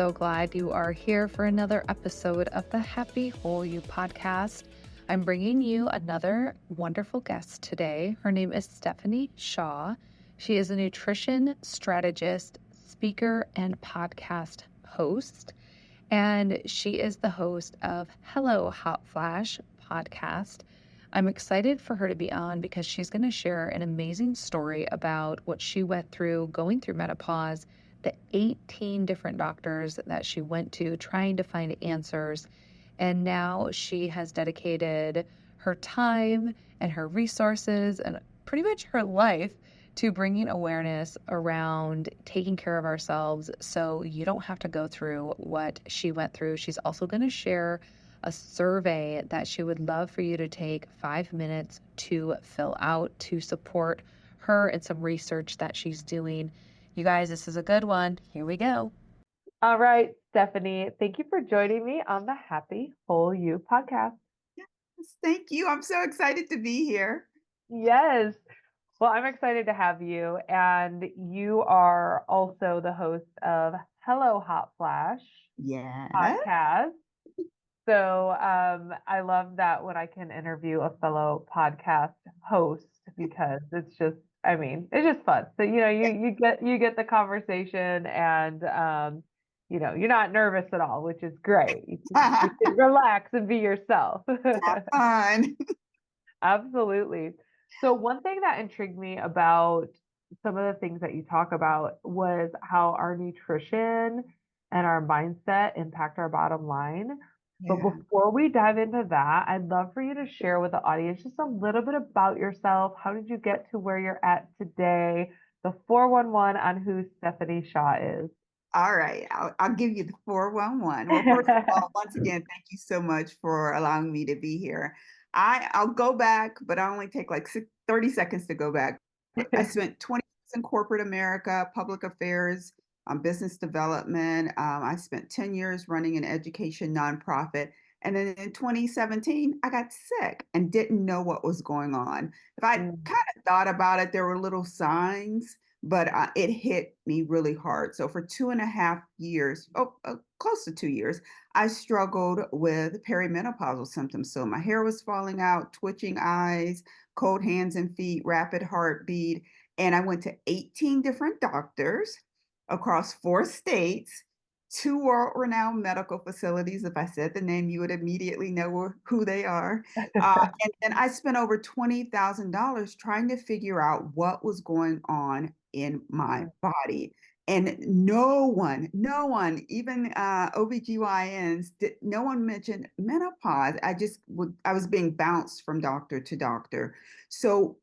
so glad you are here for another episode of the Happy Whole You podcast. I'm bringing you another wonderful guest today. Her name is Stephanie Shaw. She is a nutrition strategist, speaker, and podcast host. And she is the host of Hello Hot Flash podcast. I'm excited for her to be on because she's going to share an amazing story about what she went through going through menopause, the 18 different doctors that she went to trying to find answers. And now she has dedicated her time and her resources and pretty much her life to bringing awareness around taking care of ourselves so you don't have to go through what she went through. She's also going to share a survey that she would love for you to take 5 minutes to fill out to support her and some research that she's doing. You guys, this is a good one. Here we go. All right, Stephanie, thank you for joining me on the Happy Whole You podcast. Yes, thank you. I'm so excited to be here. Yes. Well, I'm excited to have you. And you are also the host of Hello Hot Flash podcast. So I love that when I can interview a fellow podcast host because it's just, it's just fun. So, you get the conversation and, you're not nervous at all, which is great. You can relax and be yourself. Have fun. Absolutely. So one thing that intrigued me about some of the things that you talk about was how our nutrition and our mindset impact our bottom line. But before we dive into that, I'd love for you to share with the audience just a little bit about yourself. How did you get to where you're at today? The 411 on who Stephanie Shaw is. All right, I'll give you the 411. Well, first of all, once again, thank you so much for allowing me to be here. I'll go back, but I only take like 30 seconds to go back. I spent 20 years in corporate America, public affairs, business development. I spent 10 years running an education nonprofit. And then in 2017, I got sick and didn't know what was going on. If I kind of thought about it, there were little signs, but it hit me really hard. So for 2.5 years, close to 2 years, I struggled with perimenopausal symptoms. So my hair was falling out, twitching eyes, cold hands and feet, rapid heartbeat. And I went to 18 different doctors across 4 states, 2 world-renowned medical facilities. If I said the name, you would immediately know who they are. And then I spent over $20,000 trying to figure out what was going on in my body. And no one, even OBGYNs, no one mentioned menopause. I was being bounced from doctor to doctor. So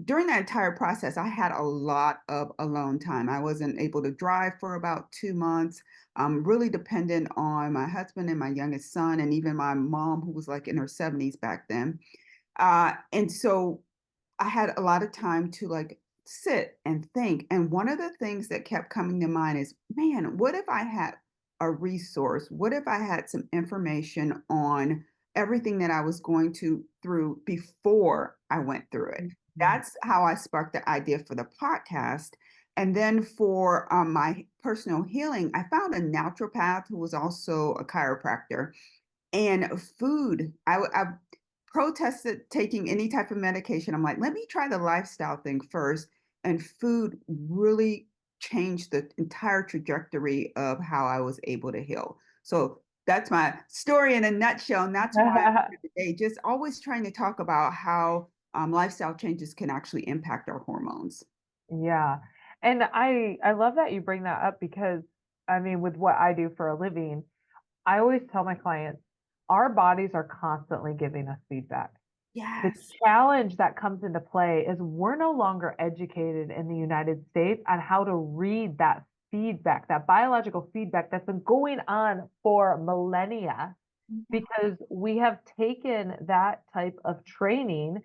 during that entire process, I had a lot of alone time. I wasn't able to drive for about 2 months. I'm really dependent on my husband and my youngest son, and even my mom, who was like in her 70s back then. And so I had a lot of time to like sit and think. And one of the things that kept coming to mind is, man, what if I had a resource? What if I had some information on everything that I was going through before I went through it? That's how I sparked the idea for the podcast. And then for my personal healing, I found a naturopath who was also a chiropractor. And food, I protested taking any type of medication. I'm like, let me try the lifestyle thing first. And food really changed the entire trajectory of how I was able to heal. So that's my story in a nutshell. And that's why I'm here today, just always trying to talk about how lifestyle changes can actually impact our hormones. Yeah. And I love that you bring that up because, with what I do for a living, I always tell my clients, our bodies are constantly giving us feedback. Yes. The challenge that comes into play is we're no longer educated in the United States on how to read that feedback, that biological feedback that's been going on for millennia, because we have taken that type of training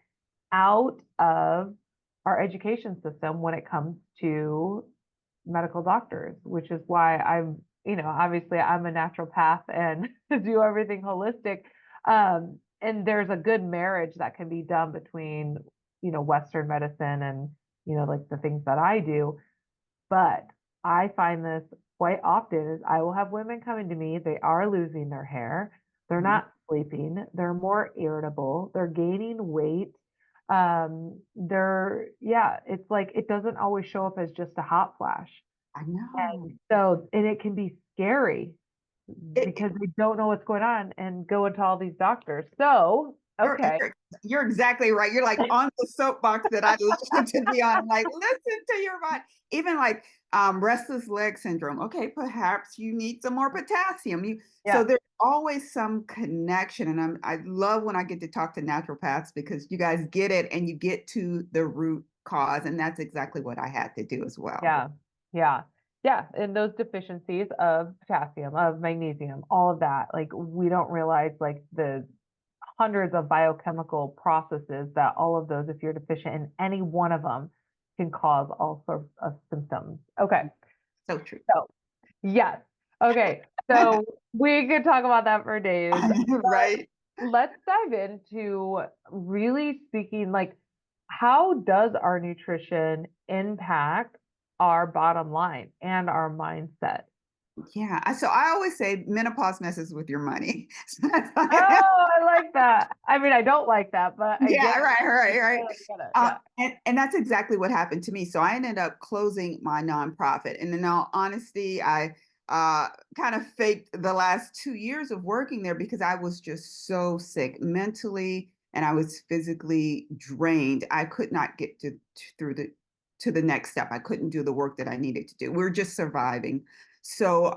out of our education system when it comes to medical doctors, which is why obviously I'm a naturopath and do everything holistic. And there's a good marriage that can be done between, Western medicine and, like the things that I do. But I find this quite often is I will have women coming to me, they are losing their hair, they're Mhm. not sleeping, they're more irritable, they're gaining weight. Yeah, it's like it doesn't always show up as just a hot flash. I know. And it can be scary It, because they don't know what's going on and go into all these doctors. So, You're okay. you're you're exactly right. You're like on the soapbox that I love to be on. Like, listen to your body. Even like restless leg syndrome. Okay, perhaps you need some more potassium. So Yeah. there's always some connection. And I love when I get to talk to naturopaths because you guys get it and you get to the root cause. And that's exactly what I had to do as well. Yeah. Yeah. Yeah. And those deficiencies of potassium, of magnesium, all of that, like we don't realize like the hundreds of biochemical processes that all of those, if you're deficient in any one of them, can cause all sorts of symptoms. Okay. So true. So, yes. Okay. So we could talk about that for days. Right. Let's dive into really speaking like how does our nutrition impact our bottom line and our mindset? Yeah. So I always say menopause messes with your money. So that's why Oh, I like that. I mean, I don't like that, but I get yeah, right, it. right, I right. totally get it. Yeah. And that's exactly what happened to me. So I ended up closing my nonprofit. And in all honesty, I kind of faked the last 2 years of working there because I was just so sick mentally and I was physically drained. I could not get through to the next step. I couldn't do the work that I needed to do. We are just surviving. So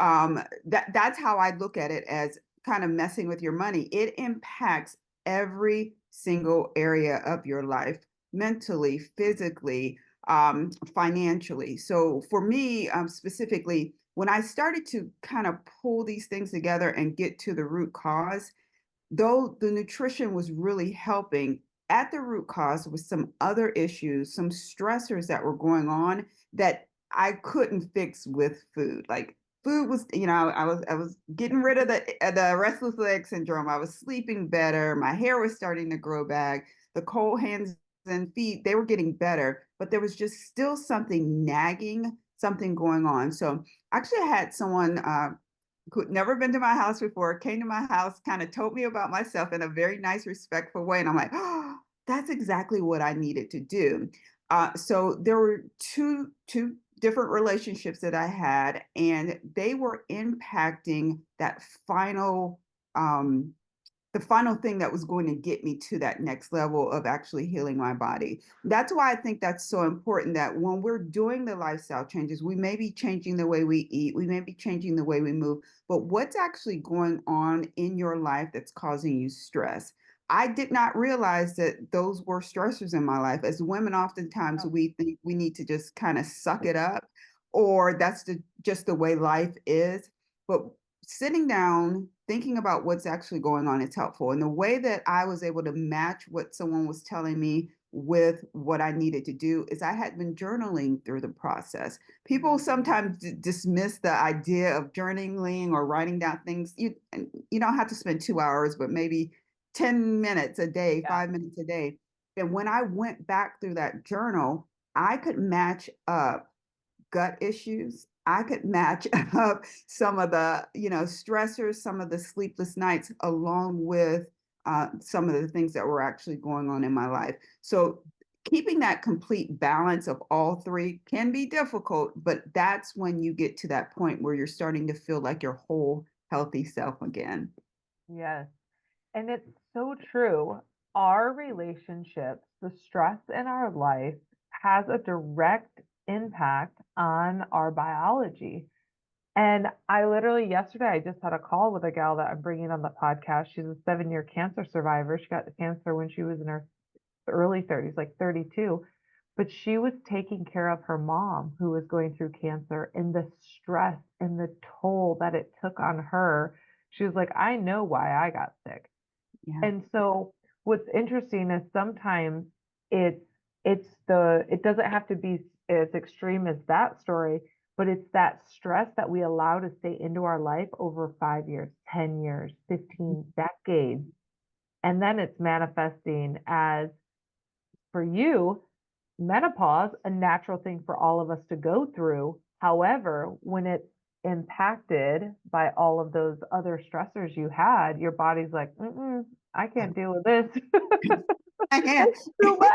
that's how I look at it as kind of messing with your money. It impacts every single area of your life mentally, physically, financially. So for me, specifically, when I started to kind of pull these things together and get to the root cause, though the nutrition was really helping, at the root cause was some other issues, some stressors that were going on that I couldn't fix with food. Like food was, I was getting rid of the restless leg syndrome. I was sleeping better. My hair was starting to grow back. The cold hands and feet, they were getting better, but there was just still something nagging, something going on. So actually I had someone who'd never been to my house before, came to my house, kind of told me about myself in a very nice, respectful way. And I'm like, oh, that's exactly what I needed to do. So there were two different relationships that I had, and they were impacting that um, the final thing that was going to get me to that next level of actually healing my body. That's why I think that's so important that when we're doing the lifestyle changes, we may be changing the way we eat, we may be changing the way we move, but what's actually going on in your life that's causing you stress? I did not realize that those were stressors in my life. As women, oftentimes Oh, we think we need to just kind of suck it up, or that's just the way life is. But sitting down, thinking about what's actually going on is helpful. And the way that I was able to match what someone was telling me with what I needed to do is I had been journaling through the process. People sometimes dismiss the idea of journaling or writing down things. You don't have to spend 2 hours, but maybe 10 minutes a day, yeah. 5 minutes a day. And when I went back through that journal, I could match up gut issues. I could match up some of the, stressors, some of the sleepless nights, along with some of the things that were actually going on in my life. So keeping that complete balance of all three can be difficult, but that's when you get to that point where you're starting to feel like your whole healthy self again. Yes. And it's so true. Our relationships, the stress in our life has a direct impact on our biology. And I literally yesterday, I just had a call with a gal that I'm bringing on the podcast. She's a 7-year cancer survivor. She got the cancer when she was in her early 30s, like 32. But she was taking care of her mom who was going through cancer and the stress and the toll that it took on her. She was like, I know why I got sick. Yeah. And so what's interesting is sometimes it's it doesn't have to be as extreme as that story, but it's that stress that we allow to stay into our life over 5 years, 10 years, 15 decades. And then it's manifesting as for you, menopause, a natural thing for all of us to go through. However, when it's impacted by all of those other stressors you had, your body's like, mm-mm, I can't deal with this. I am. It's too much.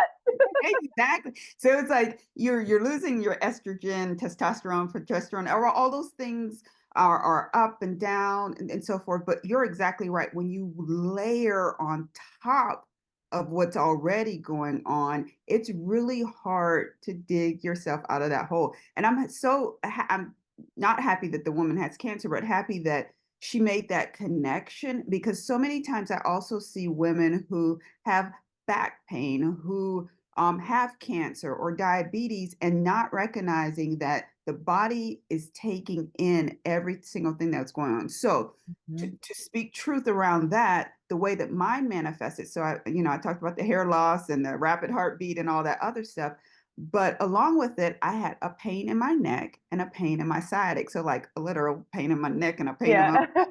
Exactly. So it's like you're losing your estrogen, testosterone, progesterone, or all those things are up and down and so forth. But you're exactly right. When you layer on top of what's already going on, it's really hard to dig yourself out of that hole. And I'm not happy that the woman has cancer, but happy that she made that connection, because so many times I also see women who have back pain, who have cancer or diabetes, and not recognizing that the body is taking in every single thing that's going on. So Mhm. to speak truth around that, the way that mine manifested. So I talked about the hair loss and the rapid heartbeat and all that other stuff. But along with it, I had a pain in my neck and a pain in my sciatic. So like a literal pain in my neck and a pain in my, Yeah.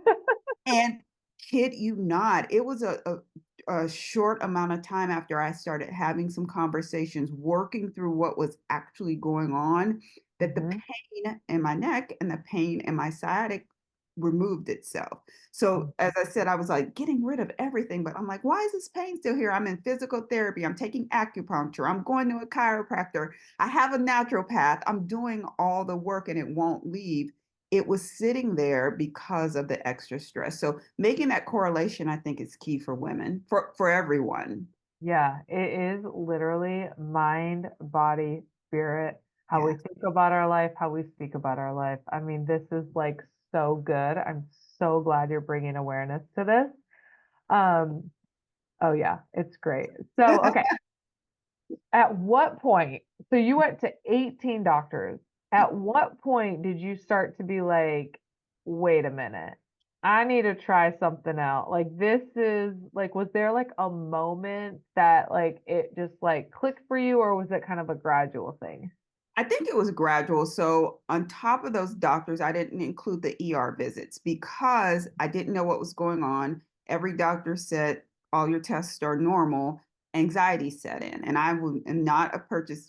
and kid you not, it was a short amount of time after I started having some conversations, working through what was actually going on, that the Mhm. pain in my neck and the pain in my sciatic removed itself. So, Mhm. as I said, I was like getting rid of everything, but I'm like, why is this pain still here? I'm in physical therapy, I'm taking acupuncture, I'm going to a chiropractor, I have a naturopath, I'm doing all the work and it won't leave. It was sitting there because of the extra stress. So making that correlation, I think, is key for women, for everyone. Yeah, it is literally mind, body, spirit, how we Yeah. think about our life, how we speak about our life. I mean, this is like so good. I'm so glad you're bringing awareness to this. Um, oh yeah, it's great. So, okay, at what point, so you went to 18 doctors. At what point did you start to be like, wait a minute, I need to try something out? Like, this is like, was there like a moment that like it just like clicked for you, or was it kind of a gradual thing? I think it was gradual. So on top of those doctors, I didn't include the ER visits because I didn't know what was going on. Every doctor said all your tests are normal. Anxiety set in, and am not a purchase.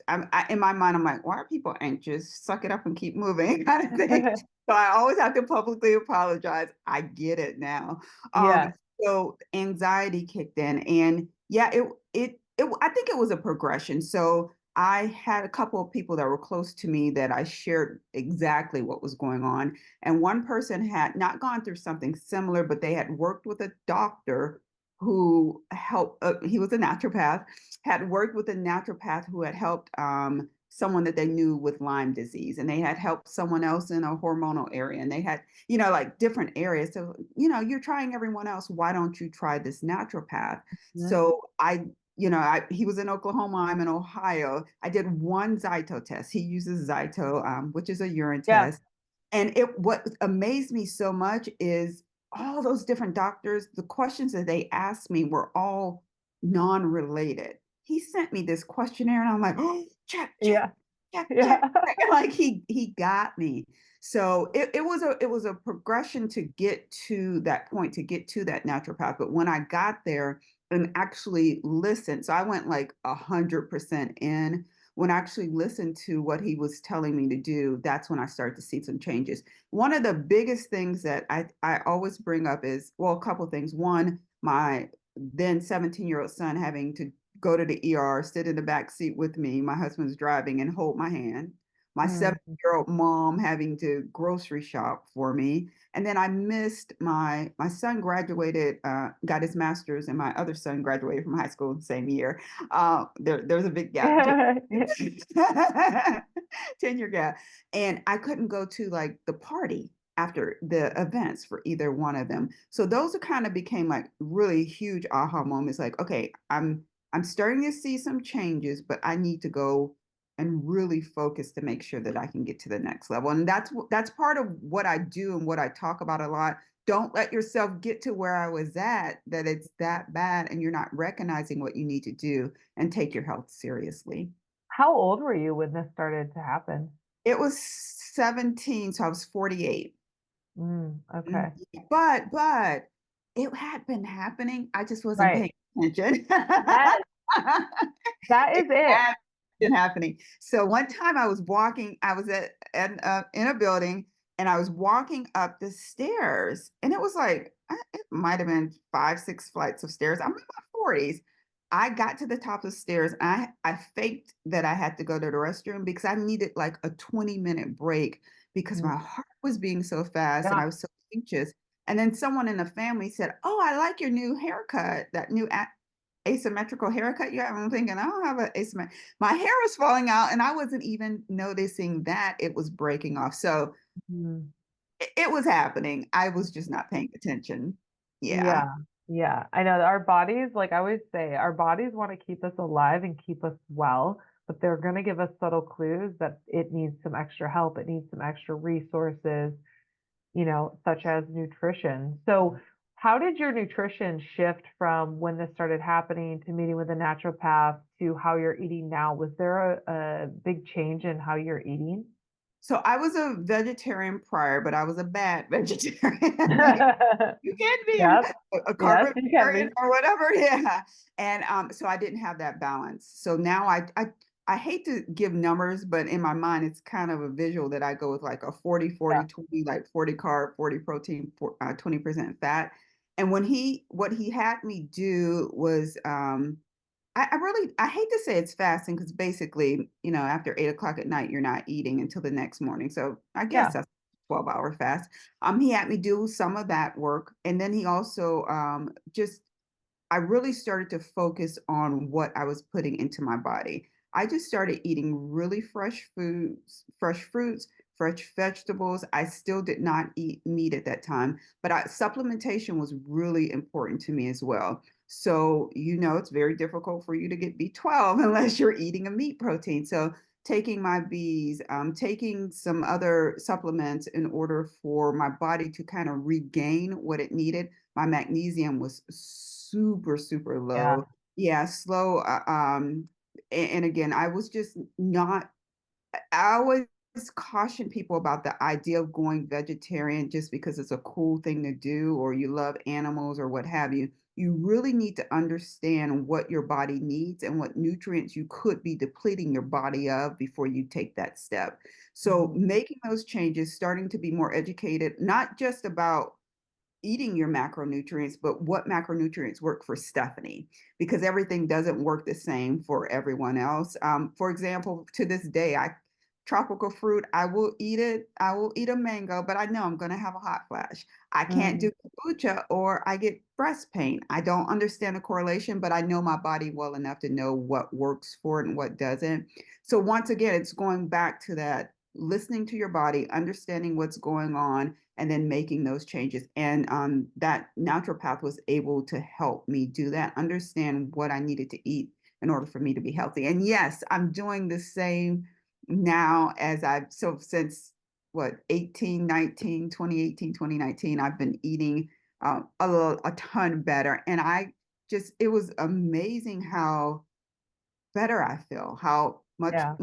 In my mind, I'm like, why are people anxious? Suck it up and keep moving, kind of thing. So I always have to publicly apologize. I get it now. Um, Yeah. so anxiety kicked in, and yeah, I think it was a progression. So I had a couple of people that were close to me that I shared exactly what was going on. And one person had not gone through something similar, but they had worked with a doctor who helped, he was a naturopath, had worked with a naturopath who had helped someone that they knew with Lyme disease. And they had helped someone else in a hormonal area. And they had, like different areas. So, you're trying everyone else. Why don't you try this naturopath? Mhm. So he was in Oklahoma, I'm in Ohio. I did one Zyto test. He uses Zyto, which is a urine Yeah. test. And what amazed me so much is all those different doctors, the questions that they asked me were all non-related. He sent me this questionnaire and I'm like, oh, check, check, Yeah. check, check, Yeah. check. And like he got me. So it was a progression to get to that point, to get to that naturopath. But when I got there and actually listened, so I went like 100% in. When I actually listened to what he was telling me to do, that's when I started to see some changes. One of the biggest things that I always bring up is, well, a couple of things. One, my then 17-year-old son having to go to the ER, sit in the back seat with me. My husband's driving and hold my hand. My Mm. 7-year-old mom having to grocery shop for me. And then I missed my son graduated, got his master's, and my other son graduated from high school the same year. There's a big gap, 10-year gap. And I couldn't go to like the party after the events for either one of them. So those are kind of became like really huge aha moments. Like, okay, I'm starting to see some changes, but I need to go and really focus to make sure that I can get to the next level. And that's part of what I do and what I talk about a lot. Don't let yourself get to where I was at, that it's that bad and you're not recognizing what you need to do and take your health seriously. How old were you when this started to happen? It was 17, so I was 48. Okay. Mhm. But it had been happening. I just wasn't Right. paying attention. Yes, that It is it. had been happening. So one time I was walking, I was in a building, and I was walking up the stairs, and it was like, it might have been 5, 6 flights of stairs. I'm in my 40s. I got to the top of the stairs, and I faked that I had to go to the restroom because I needed like a 20-minute break because Mm. my heart was being so fast and Yeah. I was so anxious. And then someone in the family said, "Oh, I like your new haircut, that new asymmetrical haircut you have." I'm thinking, I don't have an asymmetrical. My hair was falling out, and I wasn't even noticing that it was breaking off. So Mhm. it was happening. I was just not paying attention. Yeah. Yeah. Yeah. I know that our bodies, like I always say, our bodies want to keep us alive and keep us well, but they're going to give us subtle clues that it needs some extra help. It needs some extra resources, such as nutrition. So, how did your nutrition shift from when this started happening to meeting with a naturopath to how you're eating now? Was there a big change in how you're eating? So I was a vegetarian prior, but I was a bad vegetarian. You can be Yep. a Yes, carb you can vegetarian be. or whatever. Yeah. And so I didn't have that balance. So now I hate to give numbers, but in my mind, it's kind of a visual that I go with like a 40, Yeah. 40, 20, like 40 carb, 40 protein, 20% fat. And what he had me do was, I really, I hate to say it's fasting because basically, after 8 o'clock at night, you're not eating until the next morning. So I guess Yeah. that's 12-hour fast. He had me do some of that work. And then he also I really started to focus on what I was putting into my body. I just started eating really fresh foods, fresh fruits, fresh vegetables. I still did not eat meat at that time, but supplementation was really important to me as well. So, it's very difficult for you to get B12 unless you're eating a meat protein. So, taking my Bs, taking some other supplements in order for my body to kind of regain what it needed. My magnesium was super, super Yeah. low. Yeah, slow. And again, I was just not, I always caution people about the idea of going vegetarian just because it's a cool thing to do or you love animals or what have you. You really need to understand what your body needs and what nutrients you could be depleting your body of before you take that step. So, Mhm. making those changes, starting to be more educated, not just about eating your macronutrients, but what macronutrients work for Stephanie, because everything doesn't work the same for everyone else. For example, to this day, tropical fruit, I will eat it. I will eat a mango, but I know I'm going to have a hot flash. I can't Mm. do kombucha or I get breast pain. I don't understand the correlation, but I know my body well enough to know what works for it and what doesn't. So once again, it's going back to that listening to your body, understanding what's going on, and then making those changes. And that naturopath was able to help me do that, understand what I needed to eat in order for me to be healthy. And yes, I'm doing the same now so since what, 18, 19, 2018, 2019, I've been eating a ton better. And it was amazing how better I feel, how much Yeah.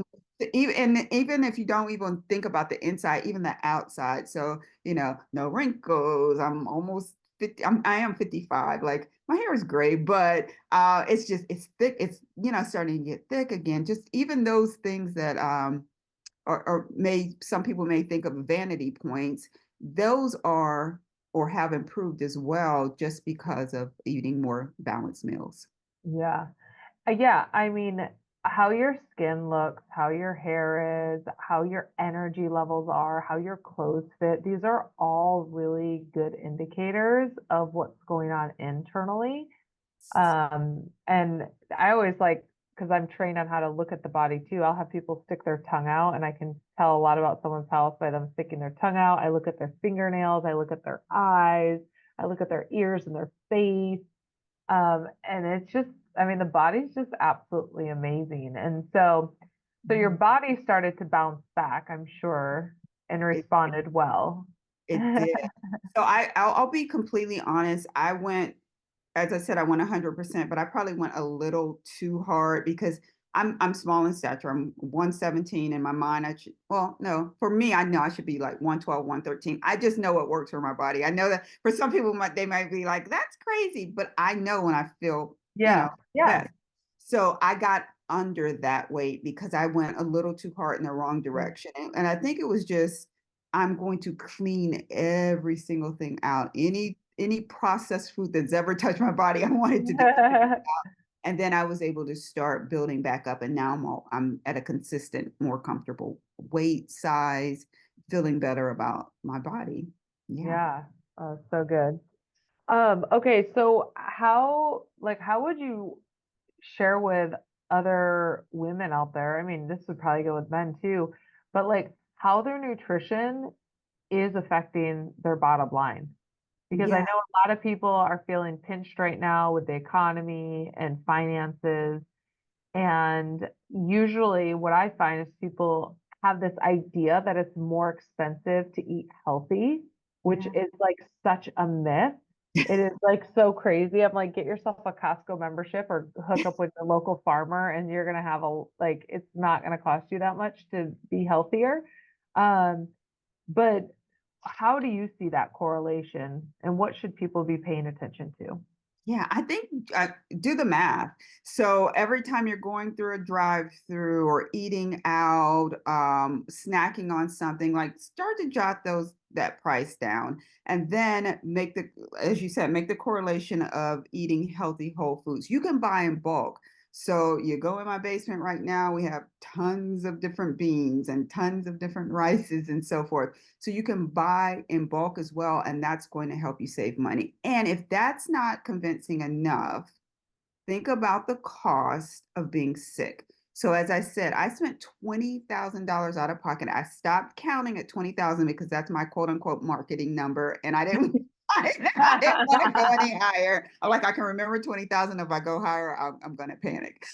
even if you don't even think about the inside, even the outside. So, no wrinkles. I'm almost 50. I am 55. Like my hair is gray, but it's thick. It's, starting to get thick again. Just even those things that or may some people may think of vanity points, those are or have improved as well just because of eating more balanced meals. Yeah. Yeah, I mean, how your skin looks, how your hair is, how your energy levels are, how your clothes fit, these are all really good indicators of what's going on internally. And I always like, because I'm trained on how to look at the body too, I'll have people stick their tongue out, and I can tell a lot about someone's health by them sticking their tongue out. I look at their fingernails, I look at their eyes, I look at their ears and their face. And it's just, I mean, the body's just absolutely amazing. And so your body started to bounce back, I'm sure, and It, responded well. it did. So I'll be completely honest. As I said, I went 100%, but I probably went a little too hard because I'm small in stature. I'm 117 in my mind. Well, no, for me, I know I should be like 112, 113. I just know what works for my body. I know that for some people, they might be like, that's crazy, but I know when I feel, Yeah, yeah, best. So I got under that weight because I went a little too hard in the wrong mm, direction. And I think it was just I'm going to clean every single thing out. Any processed food that's ever touched my body, I wanted to be cleaned. And then I was able to start building back up. And now I'm at a consistent, more comfortable weight, size, feeling better about my body. Yeah. Yeah. Oh, so good. Okay, so how would you share with other women out there? I mean, this would probably go with men too, but like how their nutrition is affecting their bottom line. Because I know Yeah. a lot of people are feeling pinched right now with the economy and finances. And usually what I find is people have this idea that it's more expensive to eat healthy, which Yeah. is like such a myth. It is like so crazy. I'm like, get yourself a Costco membership or hook up with the local farmer and you're gonna have like it's not gonna cost you that much to be healthier. Um, but how do you see that correlation and what should people be paying attention to? Yeah, I think do the math. So every time you're going through a drive-through or eating out, snacking on something, like start to jot that price down, and then as you said, make the correlation of eating healthy whole foods. You can buy in bulk. So you go in my basement right now, we have tons of different beans and tons of different rices and so forth. So you can buy in bulk as well, and that's going to help you save money. And if that's not convincing enough, think about the cost of being sick. So as I said, I spent $20,000 out of pocket. I stopped counting at 20,000 because that's my quote unquote marketing number. And I didn't I didn't want to go any higher. Like I can remember 20,000. If I go higher, I'm going to panic.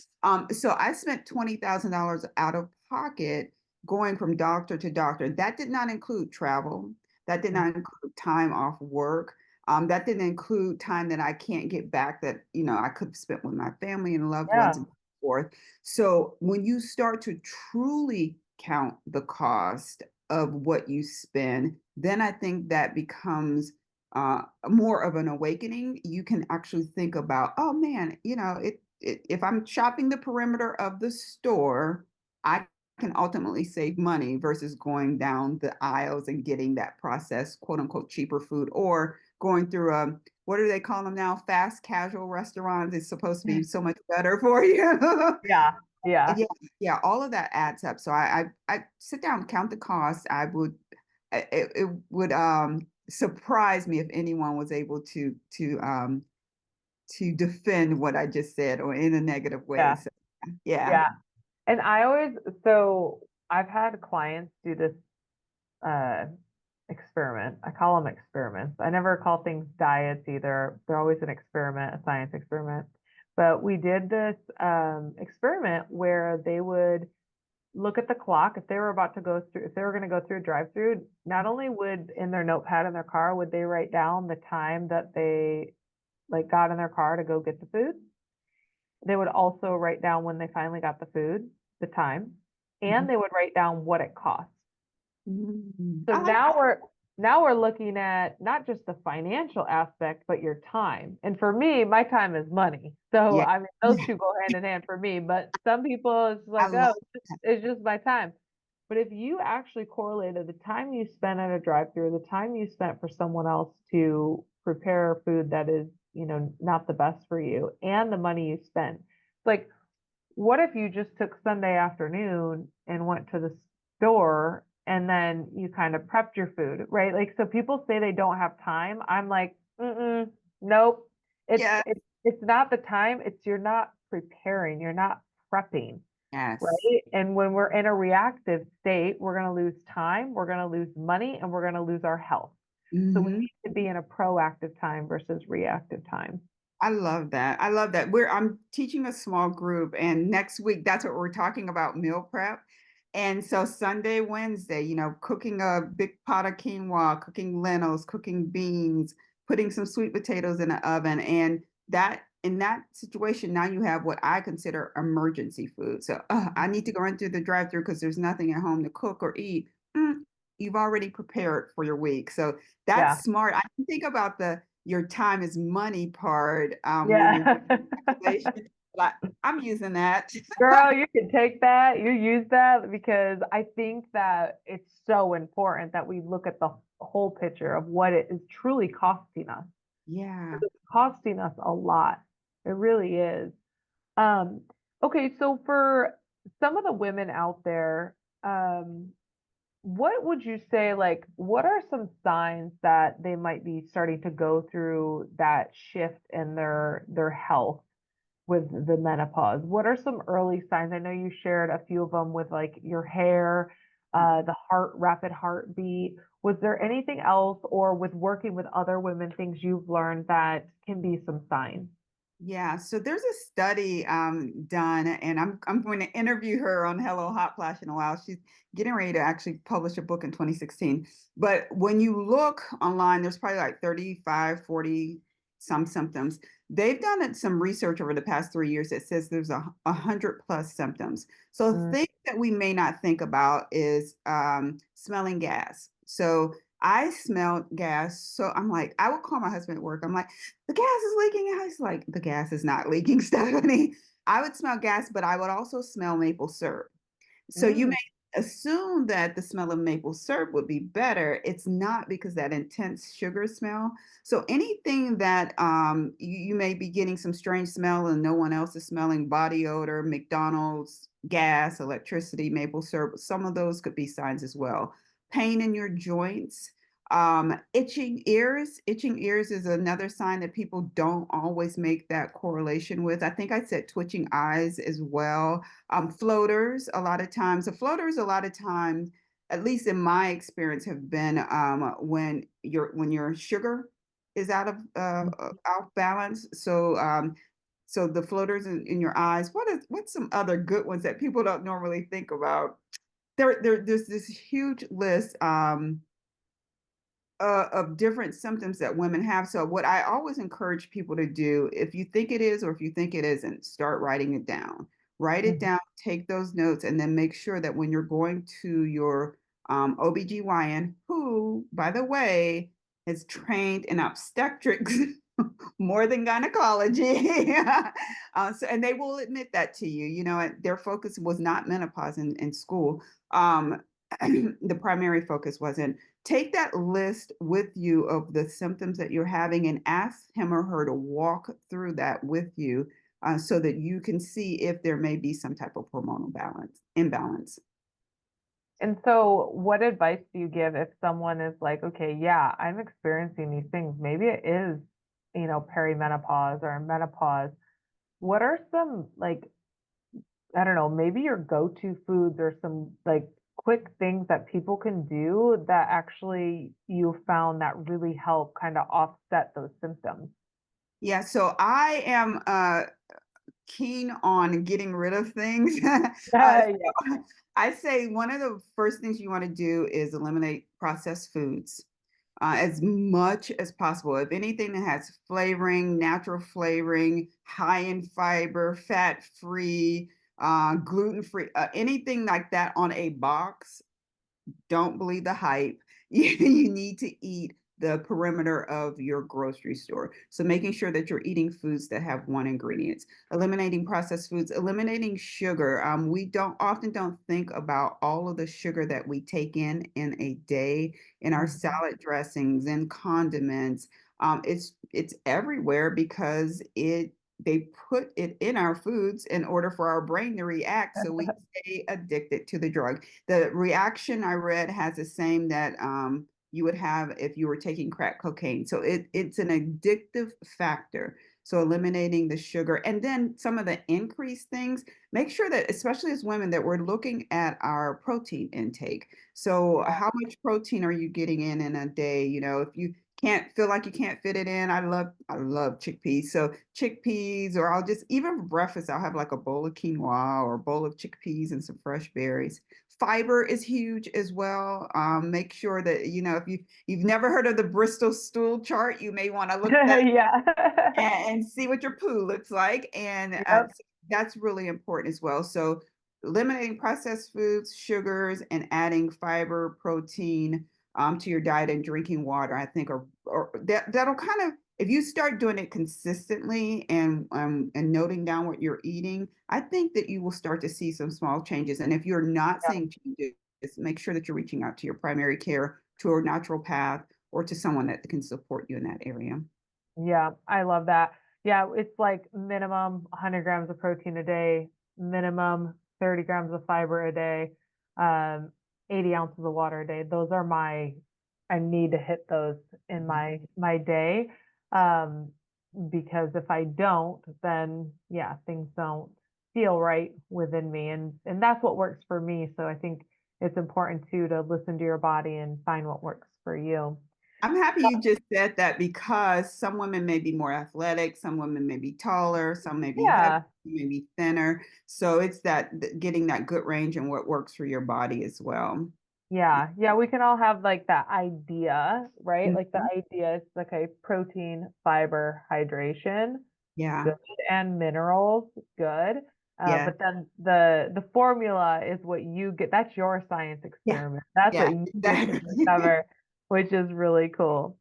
So I spent $20,000 out of pocket going from doctor to doctor. That did not include travel. That did not include time off work. That didn't include time that I can't get back that, I could have spent with my family and loved ones Yeah, and so forth. So when you start to truly count the cost of what you spend, then I think that becomes more of an awakening. You can actually think about, oh man, if I'm shopping the perimeter of the store, I can ultimately save money versus going down the aisles and getting that processed, quote unquote, cheaper food, or going through what do they call them now? Fast casual restaurants. It's supposed to be so much better for you. yeah, yeah, Yeah, yeah, all of that adds up. So I sit down, count the costs. It would surprise me if anyone was able to defend what I just said or in a negative way. yeah, So yeah. yeah. And I always, so I've had clients do this uh experiment. I call them experiments. I never call things diets either. They're always an experiment, a science experiment. But we did this experiment where they would look at the clock if they were about to go through, if they were going to go through a drive-through. Not only would in their notepad in their car would they write down the time that they like got in their car to go get the food. They would also write down when they finally got the food, the time, and Mhm. they would write down what it cost. So I like that. now we're looking at not just the financial aspect, but your time. And for me, my time is money. So Yeah. I mean, those two go hand in hand for me. But some people, it's I like, love oh, it's just my time. But if you actually correlated the time you spent at a drive-through, the time you spent for someone else to prepare food that is, not the best for you, and the money you spent, like, what if you just took Sunday afternoon and went to the store and then you kind of prepped your food, right? Like, so people say they don't have time. I'm like, nope. yeah. It's not the time. It's you're not preparing. You're not prepping, Yes. right? And when we're in a reactive state, we're going to lose time, we're going to lose money, and we're going to lose our health. So we Hmm. need to be in a proactive time versus reactive time. I love that. I love that. I'm teaching a small group, and next week that's what we're talking about, meal prep. And so Sunday, Wednesday, cooking a big pot of quinoa, cooking lentils, cooking beans, putting some sweet potatoes in the oven. And that in that situation, now you have what I consider emergency food. So I need to go into the drive-through because there's nothing at home to cook or eat. Mm, you've already prepared for your week. So Yeah. that's smart. I didn't think about the your time is money part when you're Yeah. doing calculation. But I'm using that. Girl, you can take that, you use that because I think that it's so important that we look at the whole picture of what it is truly costing us. Yeah. It's costing us a lot. It really is. Um, okay, so for some of the women out there, um, what would you say, like, what are some signs that they might be starting to go through that shift in their health with the menopause? What are some early signs? I know you shared a few of them with like your hair, the rapid heartbeat. Was there anything else, or with working with other women, things you've learned that can be some signs? Yeah, so there's a study done, and I'm going to interview her on Hello Hot Flash in a while. She's getting ready to actually publish a book in 2016. But when you look online, there's probably like 35, 40 some symptoms. They've done some research over the past 3 years that says there's 100 plus symptoms. So Mm, things that we may not think about is smelling gas. So I smelled gas. So I'm like, I would call my husband at work. I'm like, the gas is leaking. And he's like, the gas is not leaking, Stephanie. I would smell gas, but I would also smell maple syrup. So you mm, may assume that the smell of maple syrup would be better. It's not, because that intense sugar smell. So anything that you may be getting some strange smell and no one else is smelling, body odor, McDonald's, gas, electricity, maple syrup, some of those could be signs as well. Pain in your joints. Itching ears. Itching ears is another sign that people don't always make that correlation with. I think I said twitching eyes as well. Floaters, a lot of times. The floaters, a lot of times, at least in my experience, have been when your sugar is mm. out of balance. So the floaters in your eyes. What's some other good ones that people don't normally think about? There's this huge list. Of different symptoms that women have. So what I always encourage people to do, if you think it is or if you think it isn't, start writing it down. Write it Mhm. down, take those notes, and then make sure that when you're going to your OBGYN, who, by the way, is trained in obstetrics more than gynecology. And they will admit that to you. You know, their focus was not menopause in school. Um, the primary focus wasn't. Take that list with you of the symptoms that you're having and ask him or her to walk through that with you, so that you can see if there may be some type of hormonal imbalance. And so, what advice do you give if someone is like, okay, yeah, I'm experiencing these things. Maybe it is, perimenopause or menopause. What are some, like, I don't know, maybe your go-to foods or some like quick things that people can do that actually you found that really help kind of offset those symptoms? Yeah, so I am keen on getting rid of things. Yeah. I say one of the first things you want to do is eliminate processed foods as much as possible. If anything that has flavoring, natural flavoring, high in fiber, fat free, gluten free, anything like that on a box, don't believe the hype. You need to eat the perimeter of your grocery store. So making sure that you're eating foods that have one ingredients, eliminating processed foods, eliminating sugar. We don't think about all of the sugar that we take in a day in our Mhm. salad dressings and condiments. It's everywhere because it they put it in our foods in order for our brain to react, so we stay addicted to the drug. The reaction I read has the same that you would have if you were taking crack cocaine. So it's an addictive factor. So eliminating the sugar and then some of the increased things, make sure that, especially as women, that we're looking at our protein intake. So how much protein are you getting in a day? You know, if you can't feel like you can't fit it in, I love chickpeas. So chickpeas, or I'll just, even for breakfast, I'll have like a bowl of quinoa or a bowl of chickpeas and some fresh berries. Fiber is huge as well. Make sure that, if you've never heard of the Bristol stool chart, you may want to look that Yeah. and see what your poo looks like. And Yep. so that's really important as well. So eliminating processed foods, sugars, and adding fiber, protein to your diet and drinking water, I think, or that'll kind of if you start doing it consistently and noting down what you're eating, I think that you will start to see some small changes. And if you're not Yeah. seeing changes, make sure that you're reaching out to your primary care, to a naturopath, or to someone that can support you in that area. Yeah, I love that. Yeah, it's like minimum 100 grams of protein a day, minimum 30 grams of fiber a day, 80 ounces of water a day. Those are I need to hit those in my day. Um, because if I don't, then yeah, things don't feel right within me. And that's what works for me. So I think it's important too to listen to your body and find what works for you. I'm happy you just said that because some women may be more athletic, some women may be taller, some may be heavier, Yeah. maybe thinner. So it's getting that good range and what works for your body as well. Yeah, yeah, we can all have like that idea, right? Like the Mhm. idea is like a protein, fiber, hydration, Yeah. good, and minerals, good. Yeah. But then the formula is what you get. That's your science Yeah. experiment. That's what Yeah. you get to Exactly. discover, which is really cool.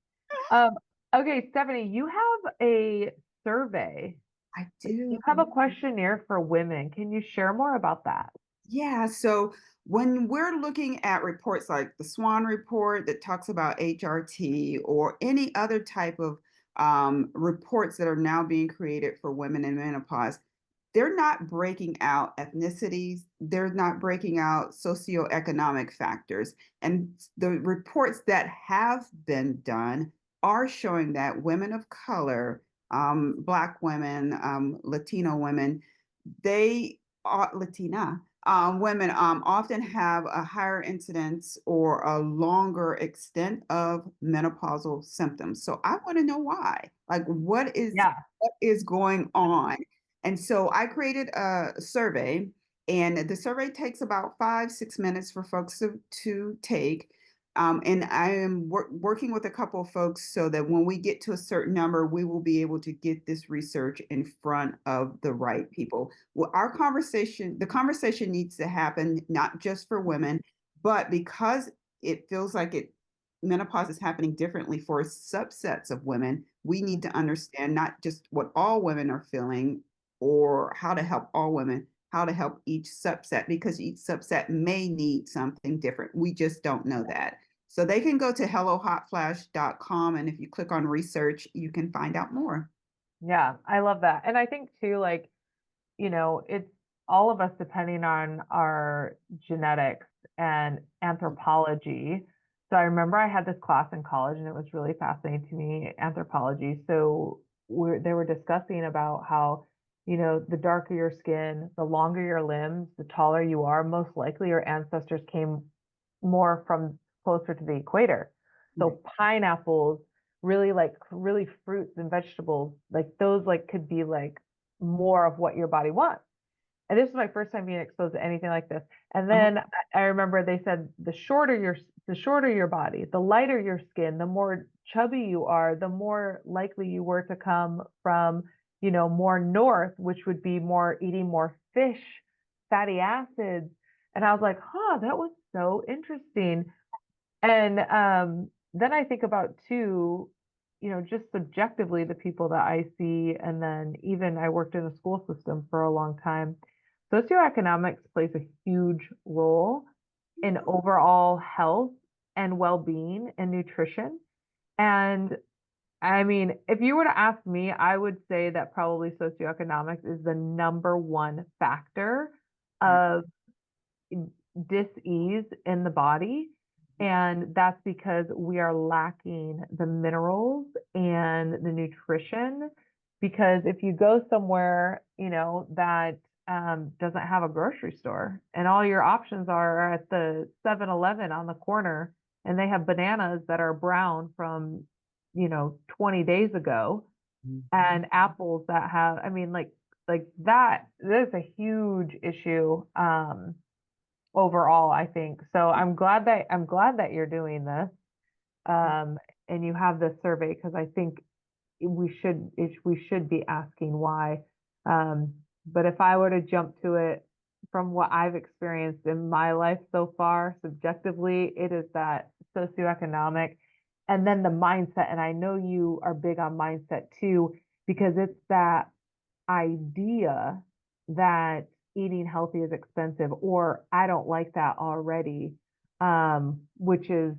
Um, okay, Stephanie, you have a survey. I You do. have a questionnaire for women. Can you share more about that? Yeah, so when we're looking at reports like the Swan report that talks about HRT or any other type of reports that are now being created for women in menopause, they're not breaking out ethnicities, they're not breaking out socioeconomic factors. And the reports that have been done are showing that women of color, Black women, Latino women, they are Latina women often have a higher incidence or a longer extent of menopausal symptoms. So I want to know why. Like, Yeah. what is going on? And so I created a survey, and the survey takes about 5, 6 minutes for folks to take. And I am working with a couple of folks so that when we get to a certain number, we will be able to get this research in front of the right people. Well, the conversation needs to happen not just for women, but because it feels like menopause is happening differently for subsets of women, we need to understand not just what all women are feeling or how to help all women, how to help each subset, because each subset may need something different. We just don't know that. So they can go to hellohotflash.com, and if you click on research, you can find out more. Yeah, I love that. And I think too, like, it's all of us depending on our genetics and anthropology. So I remember I had this class in college and it was really fascinating to me, anthropology. So they were discussing about how, the darker your skin, the longer your limbs, the taller you are, most likely your ancestors came more from closer to the equator. So pineapples, really fruits and vegetables, like those like could be like more of what your body wants. And this was my first time being exposed to anything like this. And Uh-huh. then I remember they said the shorter your body, the lighter your skin, the more chubby you are, the more likely you were to come from, more north, which would be more eating more fish, fatty acids. And I was like, huh, that was so interesting. And then I think about too, just subjectively the people that I see, and then even I worked in a school system for a long time. Socioeconomics plays a huge role in overall health and well-being and nutrition. And I mean, if you were to ask me, I would say that probably socioeconomics is the number one factor Yeah. of dis-ease in the body. And that's because we are lacking the minerals and the nutrition. Because if you go somewhere, that doesn't have a grocery store and all your options are at the 7-Eleven on the corner and they have bananas that are brown from, 20 days ago and apples that have, I mean, like that, there's a huge issue. Overall, I think. So I'm glad that you're doing this, um, and you have this survey because I think we should be asking why. But if I were to jump to it from what I've experienced in my life so far, subjectively, it is that socioeconomic And then the mindset, and I know you are big on mindset too, because it's that idea that eating healthy is expensive, or I don't like that already, which is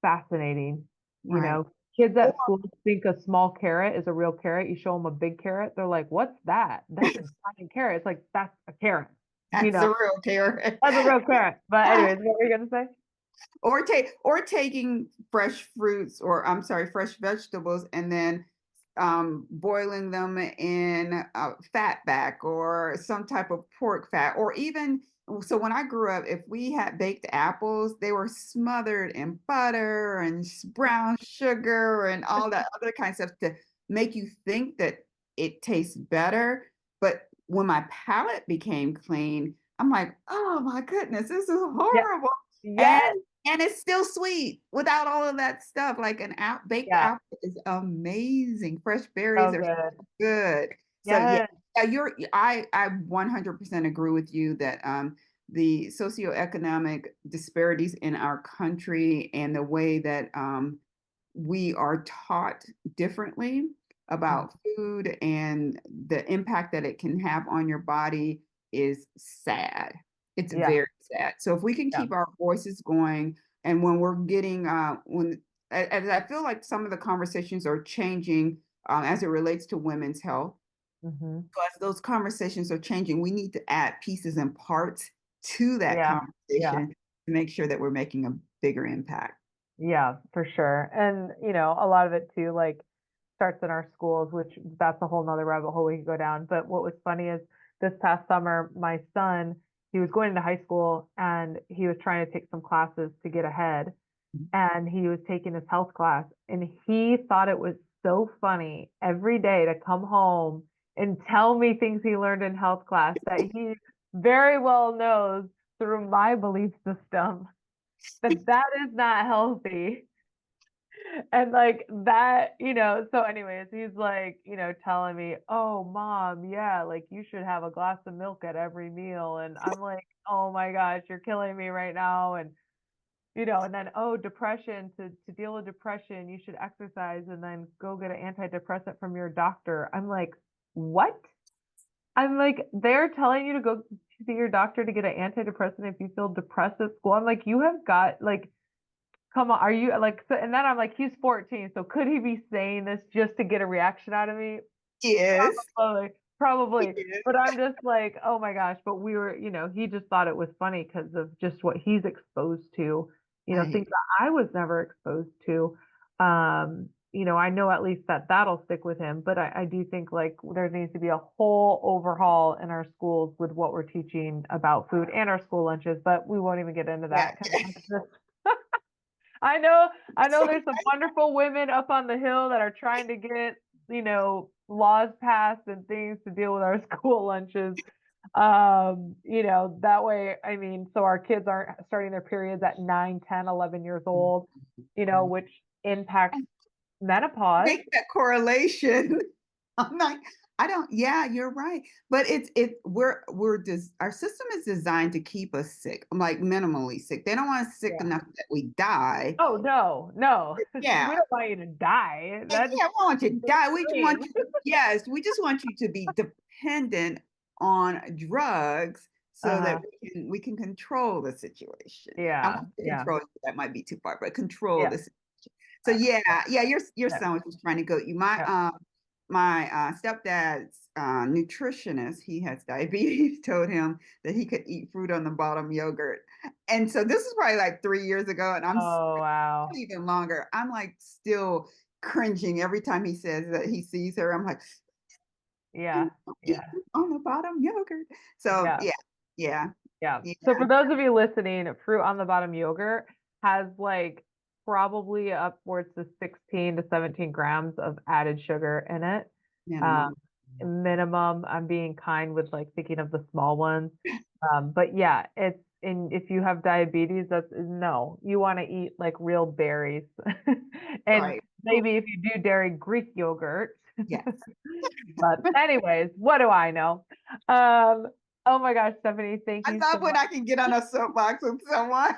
fascinating. You Right. know, kids Or at school think a small carrot is a real carrot. You show them a big carrot, they're like, "What's that? That's a giant carrot." It's like, that's a carrot. You that's know, a real carrot. that's a real carrot. But anyways, what were you gonna say? Or taking fresh fruits, or I'm sorry, fresh vegetables, and then boiling them in fat back or some type of pork fat, or even so when I grew up, if we had baked apples, they were smothered in butter and brown sugar and all that other kind of stuff to make you think that it tastes better. But when my palate became clean, I'm like, oh my goodness, this is Yeah. horrible. And Yes. and it's still sweet without all of that stuff. Like baked Yeah. apple is amazing. Fresh berries So are good. so good. So yeah, Yes. I 100% agree with you that the socioeconomic disparities in our country and the way that we are taught differently Mhm. about food and the impact that it can have on your body is sad. It's Yeah. very sad. So if we can Yeah. keep our voices going, and when we're getting when as I feel like some of the conversations are changing as it relates to women's health. Hmm. So as those conversations are changing, we need to add pieces and parts to that Yeah. Yeah. conversation to make sure that we're making a bigger impact. Yeah, for sure. And, a lot of it too, like starts in our schools, which that's a whole nother rabbit hole we could go down. But what was funny is this past summer, my son, he was going into high school and he was trying to take some classes to get ahead. And he was taking his health class and he thought it was so funny every day to come home and tell me things he learned in health class that he very well knows through my belief system that that is not healthy. And like that, so anyways, he's like, telling me, "Oh, mom, yeah, like you should have a glass of milk at every meal." And I'm like, "Oh my gosh, you're killing me right now." And and then, "Oh, depression, to deal with depression, you should exercise and then go get an antidepressant from your doctor." I'm like, "What?" I'm like, "They're telling you to go to see your doctor to get an antidepressant if you feel depressed at school." I'm like, "You have got like, come on, are you like?" So, and then I'm like, "He's 14, so could he be saying this just to get a reaction out of me?" Yes. Probably, probably. Yes. But I'm just like, "Oh my gosh!" But he just thought it was funny because of just what he's exposed to, things Right. that I was never exposed to. I know at least that that'll stick with him. But I do think like there needs to be a whole overhaul in our schools with what we're teaching about food and our school lunches. But we won't even get into Yeah. that because I know there's some wonderful women up on the hill that are trying to get, laws passed and things to deal with our school lunches. That way, I mean, so our kids aren't starting their periods at 9, 10, 11 years old, which impacts menopause. Make that correlation. I'm like, I don't, yeah, you're right. But our system is designed to keep us sick. I'm like minimally sick. They don't want us sick Yeah. enough that we die. Oh, no, no. Yeah. We don't want you to die. And That's yeah, we want you to die. We just want extreme. you, yes, we just want you to be dependent on drugs so that Uh-huh. we can control the situation. I Yeah, want to yeah, control, that might be too far, but control yeah. the situation. So yeah, yeah, your Yeah, son was just trying to go. yeah. My stepdad's nutritionist, he has diabetes, told him that he could eat fruit on the bottom yogurt. And so this is probably like 3 years ago, and I'm Oh, wow. even longer. I'm like still cringing every time he says that he sees her. I'm like, Yeah, eat yeah, fruit on the bottom yogurt. So yeah. yeah, yeah, Yeah. yeah, So for those of you listening, fruit on the bottom yogurt has like probably upwards to 16 to 17 grams of added sugar in it. Um, minimum. minimum, I'm being kind with like thinking of the small ones. But yeah, if you have diabetes, that's no, you want to eat like real berries. And Right. Oh, maybe if you do dairy Greek yogurt. yes. But anyways, what do I know? Um, oh my gosh, Stephanie, thank I you so love when much. I can get on a soapbox with someone.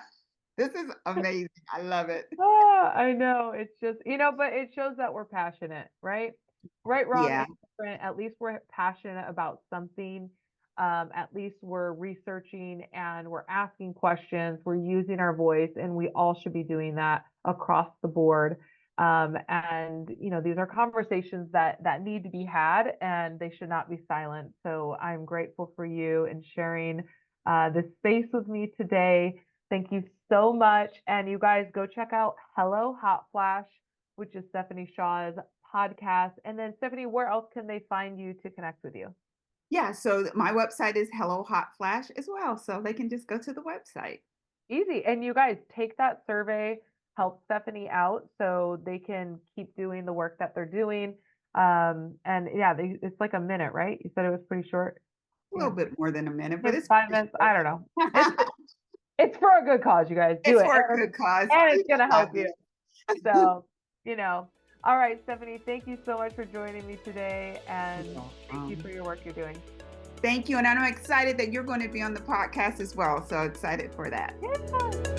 This is amazing. I love it. I know. It's just, but it shows that we're passionate, right? Right, wrong, Yeah. and different. At least we're passionate about something. At least we're researching and we're asking questions. We're using our voice, and we all should be doing that across the board. And these are conversations that need to be had, and they should not be silent. So I'm grateful for you and sharing this space with me today. Thank you so much. And you guys go check out Hello Hot Flash, which is Stephanie Shaw's podcast. And then Stephanie, where else can they find you to connect with you? Yeah. So my website is Hello Hot Flash as well. So they can just go to the website. Easy. And you guys take that survey, help Stephanie out so they can keep doing the work that they're doing. And yeah, it's like a minute, right? You said it was pretty short. A little bit more than a minute, but Maybe it's 5 minutes. I don't know. It's for a good cause, you guys. Do it's it. for a good cause. And it's People going to love help you. it. So, all right, Stephanie, thank you so much for joining me today. And thank you for your work you're doing. Thank you. And I'm excited that you're going to be on the podcast as well. So excited for that. Yeah.